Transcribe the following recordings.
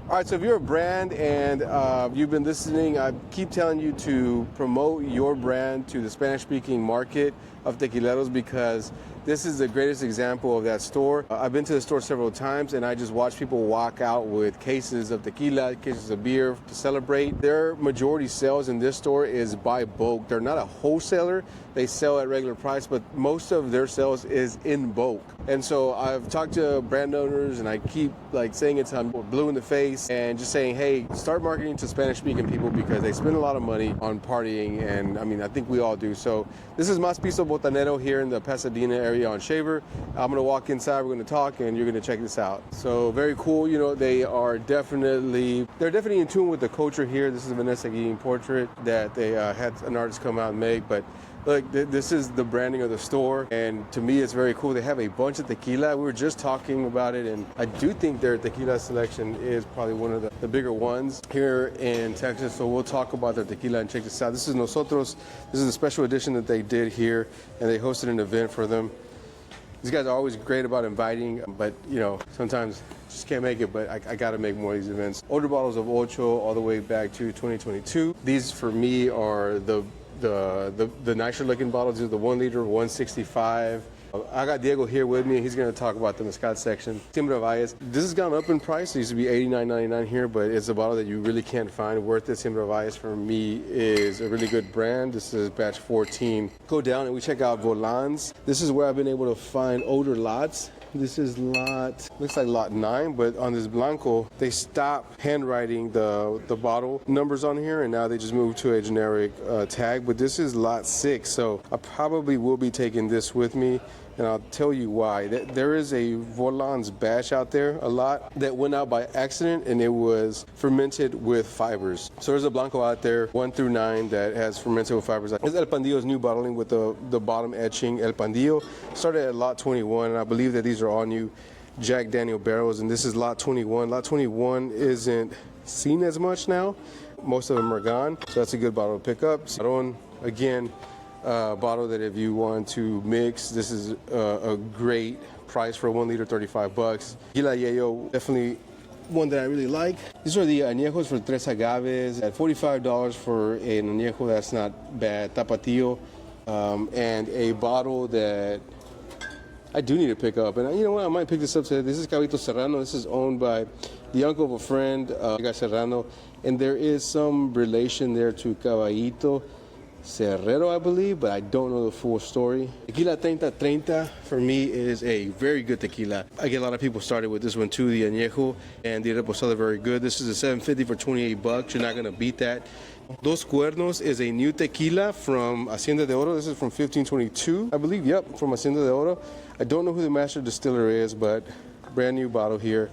All right, so if you're a brand and you've been listening, I keep telling you to promote your brand to the Spanish-speaking market of tequileros because this is the greatest example of that store. I've been to the store several times and I just watch people walk out with cases of tequila, cases of beer to celebrate. Their majority sales in this store is by bulk. They're not a wholesaler. They sell at regular price, but most of their sales is in bulk. And so I've talked to brand owners and I keep like saying it to them blue in the face and just saying, hey, start marketing to Spanish-speaking people because they spend a lot of money on partying, and I mean, I think we all do. So this is Pisto Botanero here in the Pasadena area on Shaver. I'm gonna walk inside, we're gonna talk, and you're gonna check this out. So very cool, you know, they're definitely in tune with the culture here. This is a Vanessa Guillen portrait that they had an artist come out and make, but look, this is the branding of the store, and to me it's very cool. They have a bunch of tequila. We were just talking about it, and I do think their tequila selection is probably one of the bigger ones here in Texas, so we'll talk about their tequila and check this out. This is Nosotros. This is a special edition that they did here, and they hosted an event for them. These guys are always great about inviting, but you know, sometimes just can't make it, but I gotta make more of these events. Older bottles of Ocho all the way back to 2022. These for me are the nicer looking bottles. These are the 1 liter, 165. I got Diego here with me. He's going to talk about the Mezcal section. Siembra Valles. This has gone up in price. It used to be $89.99 here, but it's a bottle that you really can't find worth it. Siembra Valles for me is a really good brand. This is batch 14. Go down and we check out Volans. This is where I've been able to find older lots. This is looks like lot 9, but on this Blanco, they stopped handwriting the bottle numbers on here, and now they just moved to a generic tag, but this is lot 6, so I probably will be taking this with me, and I'll tell you why. There is a Volans batch out there, a lot, that went out by accident, and it was fermented with fibers. So there's a Blanco out there, 1 through 9, that has fermented with fibers. This is El Pandillo's new bottling with the bottom etching. El Pandillo started at lot 21, and I believe that these are all new Jack Daniel barrels, and this is lot 21. Lot 21 isn't seen as much now. Most of them are gone, so that's a good bottle to pick up. Again, bottle that if you want to mix, this is a great price for 1 liter, $35. Tequila Yayo, definitely one that I really like. These are the añejos for Tres Agaves at $45 for an añejo. That's not bad. Tapatio, and a bottle that I do need to pick up, and you know what, I might pick this up today. This is Caballito Serrano. This is owned by the uncle of a friend, Serrano, and there is some relation there to Caballito Serrero, I believe, but I don't know the full story. Tequila 3030 for me is a very good tequila. I get a lot of people started with this one too, the añejo, and the reposado very good. This is a 750 for $28. You're not gonna beat that. Dos Cuernos is a new tequila from Hacienda de Oro. This is from 1522, I believe. Yep, from Hacienda de Oro. I don't know who the master distiller is, but brand new bottle here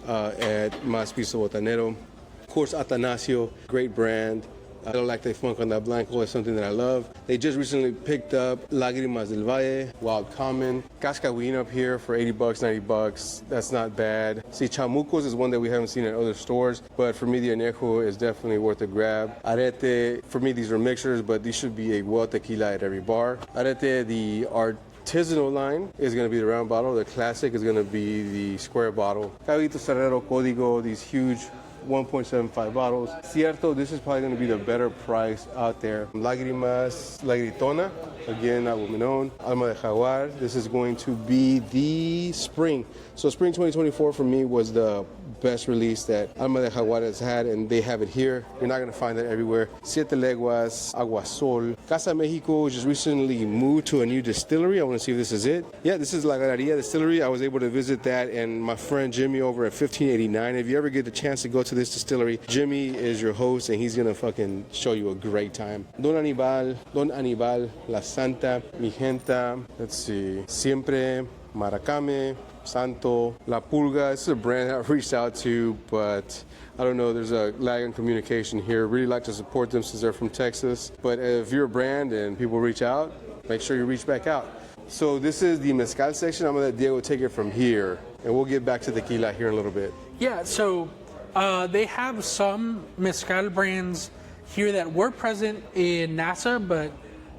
at Pisto Botanero. Of course, Atanasio, great brand. I don't like the funk on that Blanco. It's something that I love. They just recently picked up Lágrimas del Valle, Wild Common. Cascahuín up here for $80, $90. That's not bad. See, Chamucos is one that we haven't seen at other stores, but for me, the añejo is definitely worth a grab. Arete, for me, these are mixers, but these should be a well tequila at every bar. Arete, the artisanal line, is going to be the round bottle. The classic is going to be the square bottle. Caballito Serrero, Código, these huge 1.75 bottles. Cierto, this is probably going to be the better price out there. Lágrimas, La Gritona, again, that woman owned. Alma de Jaguar, this is going to be the spring. So spring 2024 for me was the best release that Alma de Jaguar has had, and they have it here. You're not going to find that everywhere. Siete Leguas, Aguasol. Casa Mexico just recently moved to a new distillery. I want to see if this is it. Yeah, this is La Galeria Distillery. I was able to visit that, and my friend Jimmy over at 1589. If you ever get the chance to go to this distillery, Jimmy is your host, and he's going to fucking show you a great time. Don Anibal, La Santa, Mi Genta, let's see, Siempre, Maracame, Santo, La Pulga. This is a brand I've reached out to, but I don't know, there's a lag in communication here. Really like to support them since they're from Texas. But if you're a brand and people reach out, make sure you reach back out. So this is the Mezcal section. I'm gonna let Diego take it from here, and we'll get back to tequila here in a little bit. Yeah, so they have some Mezcal brands here that were present in NASA, but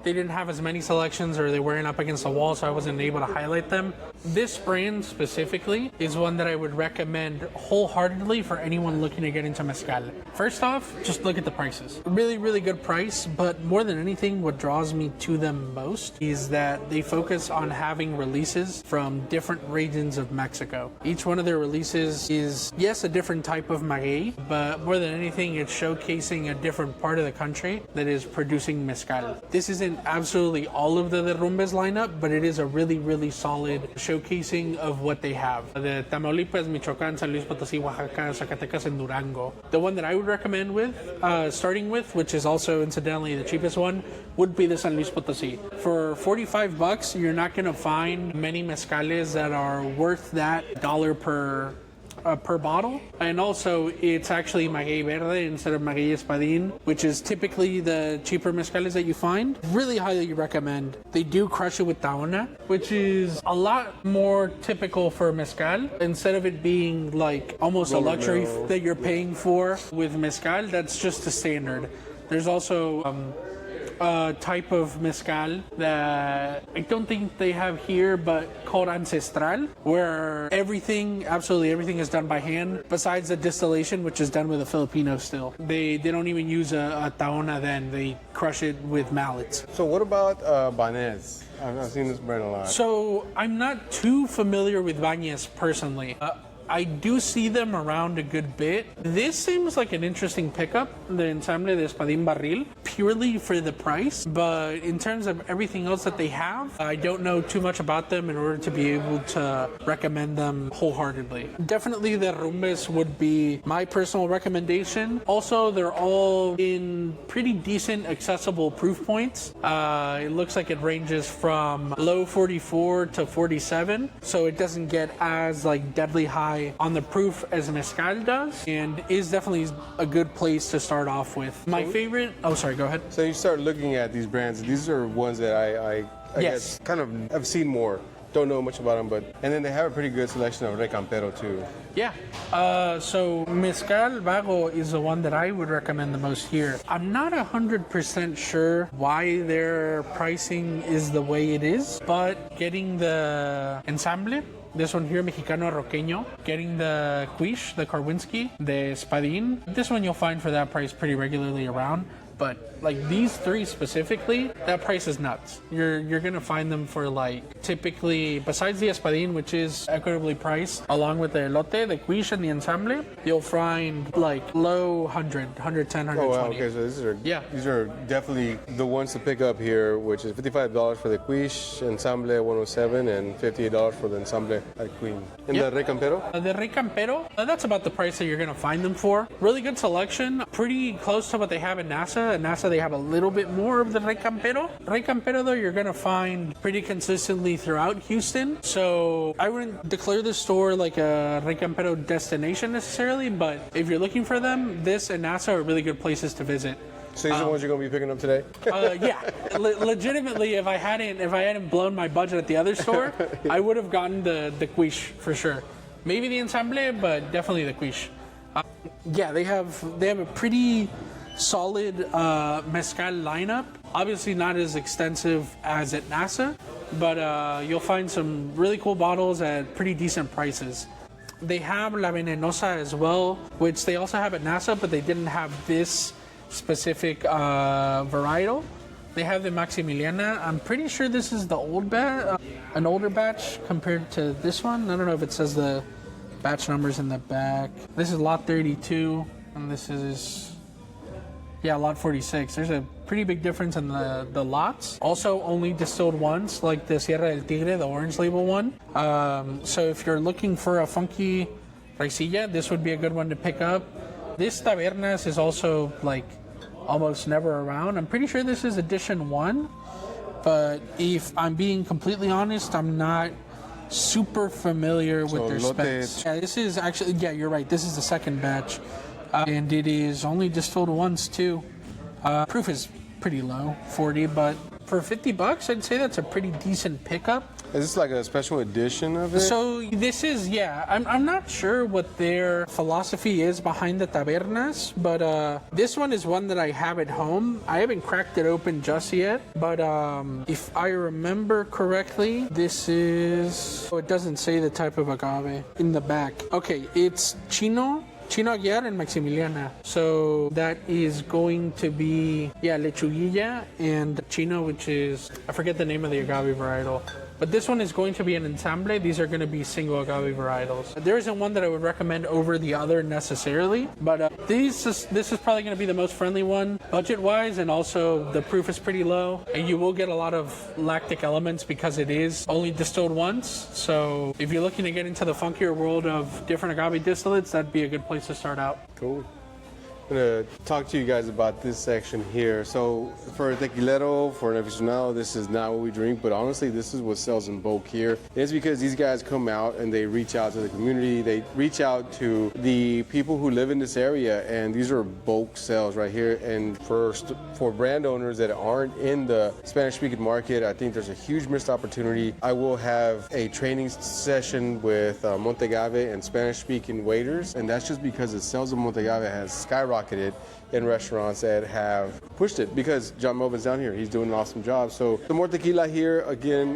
they didn't have as many selections, or they weren't up against the wall, so I wasn't able to highlight them. This brand specifically is one that I would recommend wholeheartedly for anyone looking to get into mezcal. First off, just look at the prices. Really, really good price, but more than anything, what draws me to them most is that they focus on having releases from different regions of Mexico. Each one of their releases is, yes, a different type of maguey, but more than anything, it's showcasing a different part of the country that is producing mezcal. This isn't absolutely all of the Derrumbes lineup, but it is a really, really solid showcasing of what they have. The Tamaulipas, Michoacán, San Luis Potosí, Oaxaca, Zacatecas, and Durango. The one that I would recommend starting with, which is also incidentally the cheapest one, would be the San Luis Potosí. For $45, you're not going to find many mezcales that are worth that dollar per bottle, and also it's actually maguey verde instead of maguey espadín, which is typically the cheaper mezcales that you find. Really highly recommend. They do crush it with tahona, which is a lot more typical for mezcal. Instead of it being like almost a luxury that you're paying for with mezcal, that's just the standard. There's also a type of mezcal that I don't think they have here, but called ancestral, where absolutely everything is done by hand, besides the distillation, which is done with a Filipino still. They don't even use a tahona then, they crush it with mallets. So what about Banez? I've seen this brand a lot. So I'm not too familiar with Bañez personally. I do see them around a good bit. This seems like an interesting pickup, the Ensamble de Espadín Barril, purely for the price. But in terms of everything else that they have, I don't know too much about them in order to be able to recommend them wholeheartedly. Definitely the Rumbes would be my personal recommendation. Also, they're all in pretty decent, accessible proof points. It looks like it ranges from low 44 to 47, so it doesn't get as like deadly high on the proof as mezcal does, and is definitely a good place to start off with. My favorite, sorry, go ahead. So you start looking at these brands. These are ones that I guess kind of have seen more. Don't know much about them, and then they have a pretty good selection of Recampero too. Yeah, so Mezcal Vago is the one that I would recommend the most here. I'm not 100% sure why their pricing is the way it is, but getting the Ensamble, this one here, Mexicano Roqueño, getting the Quiche, the Karwinski, the Espadín, this one you'll find for that price pretty regularly around. But like these three specifically, that price is nuts. You're gonna find them for like typically, besides the Espadín, which is equitably priced, along with the Elote, the Quiche, and the Ensamble, you'll find like low 100, 110, 120. Oh wow, okay, so these are definitely the ones to pick up here, which is $55 for the Quiche, Ensamble 107, and $58 for the Ensamble Queen. And the Recampero? The Recampero, that's about the price that you're gonna find them for. Really good selection, pretty close to what they have in NASA. At NASA, they have a little bit more of the Recampero. Recampero, though, you're going to find pretty consistently throughout Houston. So I wouldn't declare this store like a Recampero destination necessarily, but if you're looking for them, this and NASA are really good places to visit. So these are the ones you're going to be picking up today? Yeah, legitimately, if I hadn't blown my budget at the other store, I would have gotten the Quiche for sure. Maybe the Ensamble, but definitely the Quiche. Yeah, they have a pretty solid mezcal lineup. Obviously not as extensive as at NASA, but you'll find some really cool bottles at pretty decent prices. They have La Venenosa as well, which they also have at NASA, but they didn't have this specific varietal. They have the Maximiliana. I'm pretty sure this is the an older batch compared to this one. I don't know if it says the batch numbers in the back. This is lot 32, and this is lot 46. There's a pretty big difference in the lots. Also, only distilled once, like the Sierra del Tigre, the orange label one. So if you're looking for a funky raicilla, this would be a good one to pick up. This Tabernas is also like almost never around. I'm pretty sure this is edition 1, but if I'm being completely honest, I'm not super familiar with their specs. Yeah, this is actually, you're right. This is the second batch. And it is only distilled once too. Proof is pretty low, 40, but for $50, I'd say that's a pretty decent pickup. Is this like a special edition of it? So this is, yeah, I'm not sure what their philosophy is behind the tabernas, but this one is one that I have at home. I haven't cracked it open just yet, but if I remember correctly, this is, oh, it doesn't say the type of agave in the back. Okay, it's Chino Aguiar and Maximiliana. So that is going to be, yeah, Lechuguilla and Chino, which is, I forget the name of the agave varietal. But this one is going to be an ensamble. These are going to be single agave varietals. There isn't one that I would recommend over the other necessarily, but this is probably going to be the most friendly one budget-wise, and also the proof is pretty low. And you will get a lot of lactic elements because it is only distilled once. So if you're looking to get into the funkier world of different agave distillates, that'd be a good place to start out. Cool. I'm going to talk to you guys about this section here. So for a tequilero, for an aficionado, this is not what we drink, but honestly, this is what sells in bulk here. It's because these guys come out and they reach out to the community. They reach out to the people who live in this area, and these are bulk sales right here. And for brand owners that aren't in the Spanish-speaking market, I think there's a huge missed opportunity. I will have a training session with Montegave and Spanish-speaking waiters, and that's just because the sales of Montegave has skyrocketed in restaurants that have pushed it, because John Melvin's down here. He's doing an awesome job. So the more tequila here, again,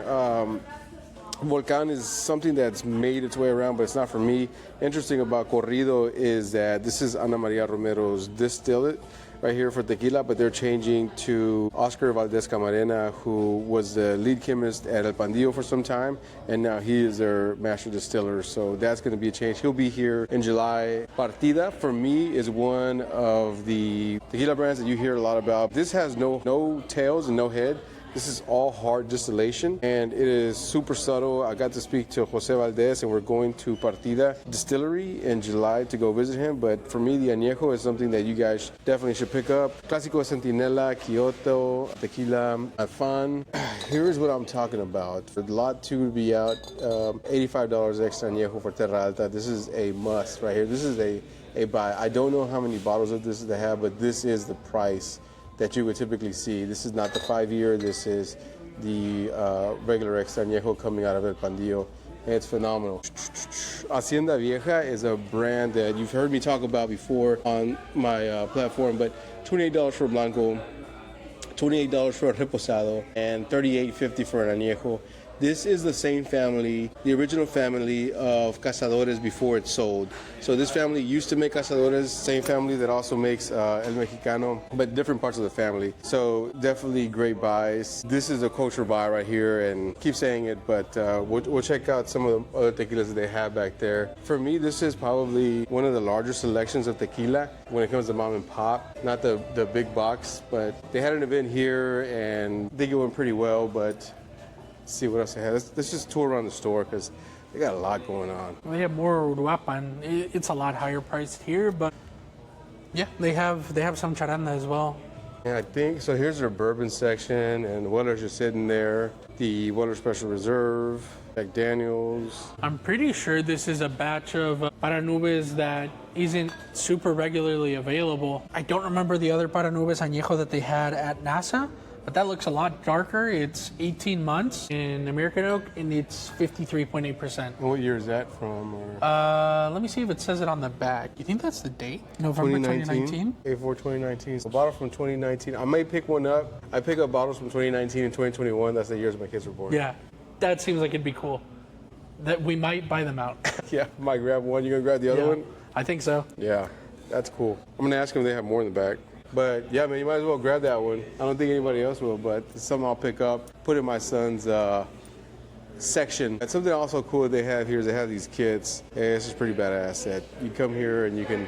Volcan is something that's made its way around, but it's not for me. Interesting about Corrido is that this is Ana Maria Romero's distillate right here for tequila, but they're changing to Oscar Valdez Camarena, who was the lead chemist at El Pandillo for some time, and now he is their master distiller. So that's going to be a change. He'll be here in July. Partida, for me, is one of the tequila brands that you hear a lot about. This has no tails and no head. This is all hard distillation, and it is super subtle. I got to speak to Jose Valdez, and we're going to Partida Distillery in July to go visit him. But for me, the añejo is something that you guys definitely should pick up. Clásico Centinela, Kyoto, Tequila, Afan. Here's what I'm talking about. For lot 2 to be out, $85 extra añejo for Terra Alta. This is a must right here. This is a buy. I don't know how many bottles of this they have, but this is the price that you would typically see. This is not the 5-year, this is the regular extra añejo coming out of El Pandillo. It's phenomenal. Hacienda Vieja is a brand that you've heard me talk about before on my platform, but $28 for Blanco, $28 for a Reposado, and $38.50 for an añejo. This is the same family, the original family of Cazadores before it sold. So this family used to make Cazadores, same family that also makes El Mexicano, but different parts of the family. So definitely great buys. This is a culture buy right here, and keep saying it, but we'll check out some of the other tequilas that they have back there. For me, this is probably one of the larger selections of tequila when it comes to mom and pop. Not the big box, but they had an event here, and I think it went pretty well, but let's see what else they have. Let's just tour around the store, because they got a lot going on. They have more Uruapan. It's a lot higher priced here, but yeah, they have some charanda as well. Yeah, I think so. Here's their bourbon section, and the Weller's are sitting there. The Weller Special Reserve, Jack Daniels. I'm pretty sure this is a batch of Paranubes that isn't super regularly available. I don't remember the other Paranubes Añejo that they had at NASA, but that looks a lot darker. It's 18 months in American Oak, and it's 53.8%. What year is that from? Let me see if it says it on the back. You think that's the date? November 2019? A4 2019. A bottle from 2019. I may pick one up. I pick up bottles from 2019 and 2021. That's the years my kids were born. Yeah, that seems like it'd be cool. That we might buy them out. Yeah, might grab one. You gonna grab the other one? I think so. Yeah, that's cool. I'm gonna ask them if they have more in the back. But yeah, man, you might as well grab that one. I don't think anybody else will, but it's something I'll pick up, put in my son's section. And something also cool that they have here is they have these kits. And it's just pretty badass that you come here and you can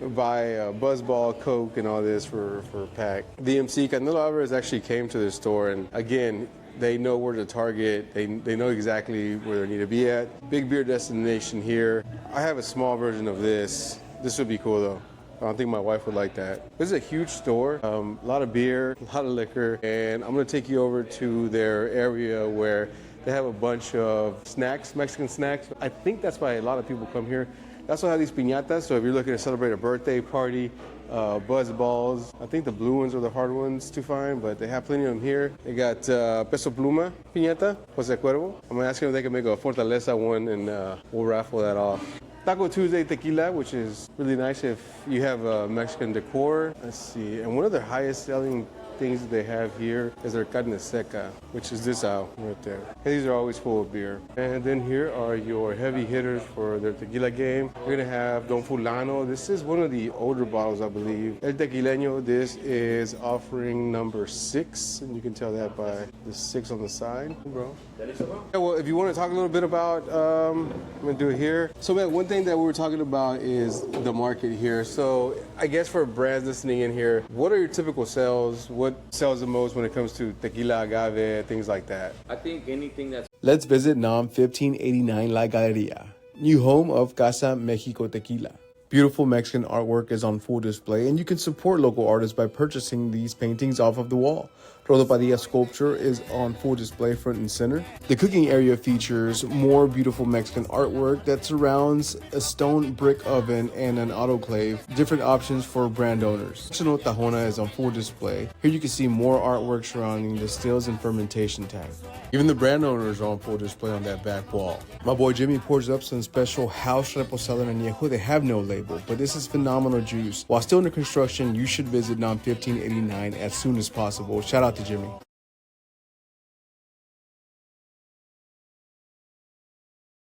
buy a Buzzball, Coke, and all this for a pack. DMC, Canelo Alvarez actually came to this store, and again, they know where to target. They know exactly where they need to be at. Big beer destination here. I have a small version of this. This would be cool though. I don't think my wife would like that. This is a huge store, a lot of beer, a lot of liquor, and I'm gonna take you over to their area where they have a bunch of snacks, Mexican snacks. I think that's why a lot of people come here They also have these piñatas, so if you're looking to celebrate a birthday party, buzz balls. I think the blue ones are the hard ones to find, but they have plenty of them here. They got Peso Pluma piñata, Jose Cuervo. I'm gonna ask them if they can make a Fortaleza one, and we'll raffle that off. Taco Tuesday tequila, which is really nice if you have Mexican decor. Let's see, and one of their highest selling things that they have here is their carne seca, which is this out right there. And these are always full of beer. And then here are your heavy hitters for their tequila game. We're gonna have Don Fulano. This is one of the older bottles, I believe. El Tequileño, this is offering number 6, and you can tell that by the 6 on the side, bro. Yeah, well, if you want to talk a little bit about, I'm gonna do it here. So, man, one thing that we were talking about is the market here. So, I guess for brands listening in here, what are your typical sales? What sells the most when it comes to tequila, agave, things like that? I think anything that's... Let's visit NAMM 1589 La Galeria, new home of Casa Mexico Tequila. Beautiful Mexican artwork is on full display, and you can support local artists by purchasing these paintings off of the wall. Rodo Padilla sculpture is on full display front and center. The cooking area features more beautiful Mexican artwork that surrounds a stone brick oven and an autoclave, different options for brand owners. National Tahona is on full display. Here you can see more artwork surrounding the stills and fermentation tank. Even the brand owners are on full display on that back wall. My boy Jimmy pours up some special house reposado añejo. They have no label, but this is phenomenal juice. While still under construction, you should visit NAMM 1589 as soon as possible. Shout out to Jimmy.